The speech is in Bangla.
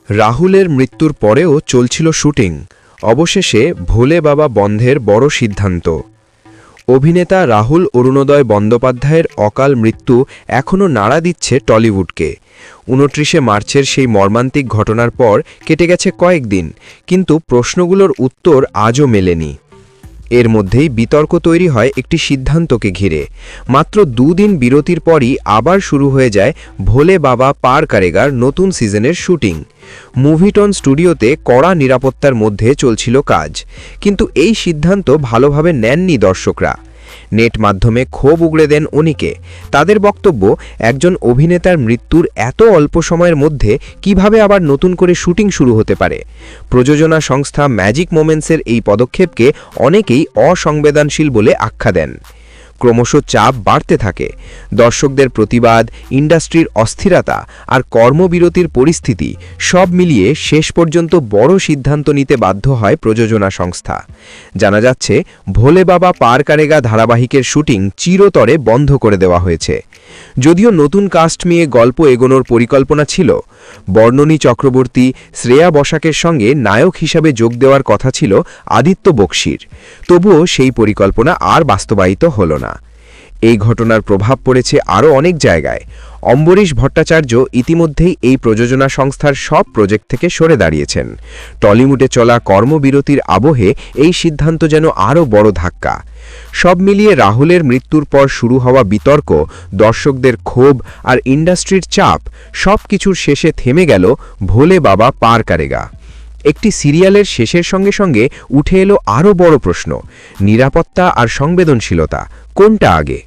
রাহুলের মৃত্যুর পরেও চলছিল শুটিং। অবশেষে ভোলে বাবা বন্ধের বড় সিদ্ধান্ত। অভিনেতা রাহুল অরুণোদয় বন্দ্যোপাধ্যায়ের অকাল মৃত্যু এখনও নাড়া দিচ্ছে টলিউডকে। ২৯শে মার্চের সেই মর্মান্তিক ঘটনার পর কেটে গেছে কয়েকদিন, কিন্তু প্রশ্নগুলোর উত্তর আজও মেলেনি। এর মধ্যেই বিতর্ক তৈরি হয় একটি সিদ্ধান্তকে ঘিরে। মাত্র দুদিন বিরতির পরই আবার শুরু হয়ে যায় ভোলে বাবা পার কারেগার নতুন সিজনের শুটিং। মুভিটন স্টুডিওতে কড়া নিরাপত্তার মধ্যে চলছিল কাজ, কিন্তু এই সিদ্ধান্ত ভালোভাবে নেননি দর্শকরা। নেট মাধ্যমে ক্ষোভ উগড়ে দেন অনেকে। তাদের বক্তব্য, একজন অভিনেতার মৃত্যুর এত অল্প সময়ের মধ্যে কিভাবে আবার নতুন করে শুটিং শুরু হতে পারে। প্রযোজনা সংস্থা ম্যাজিক মোমেন্টসের এই পদক্ষেপকে অনেকেই অসংবেদনশীল বলে আখ্যা দেন। ক্রমশ চাপ বাড়তে থাকে। দর্শকদের প্রতিবাদ, ইন্ডাস্ট্রির অস্থিরতা আর কর্মবিরতির পরিস্থিতি সব মিলিয়ে শেষ পর্যন্ত বড় সিদ্ধান্ত নিতে বাধ্য হয় প্রযোজনা সংস্থা। জানা যাচ্ছে, ভোলে বাবা পার কারেগা ধারাবাহিকের শুটিং চিরতরে বন্ধ করে দেওয়া হয়েছে। যদিও নতুন কাস্ট নিয়ে গল্প এগোনোর পরিকল্পনা ছিল। বর্ণনী চক্রবর্তী, শ্রেয়া বসাকের সঙ্গে নায়ক হিসাবে যোগ দেওয়ার কথা ছিল আদিত্য বক্সির। তবুও সেই পরিকল্পনা আর বাস্তবায়িত হল না। এই ঘটনার প্রভাব পড়েছে আরও অনেক জায়গায়। অম্বরীশ ভট্টাচার্য ইতিমধ্যেই এই প্রযোজনা সংস্থার সব প্রজেক্ট থেকে সরে দাঁড়িয়েছেন। টলিউডে চলা কর্মবিরতির আবহে এই সিদ্ধান্ত যেন আরও বড় ধাক্কা। সব মিলিয়ে রাহুলের মৃত্যুর পর শুরু হওয়া বিতর্ক, দর্শকদের ক্ষোভ আর ইন্ডাস্ট্রির চাপ সব কিছুর শেষে থেমে গেল ভোলে বাবা পার কারেগা। একটি সিরিয়ালের শেষের সঙ্গে সঙ্গে উঠে এলো আরও বড় প্রশ্ন, নিরাপত্তা আর সংবেদনশীলতা কোনটা আগে।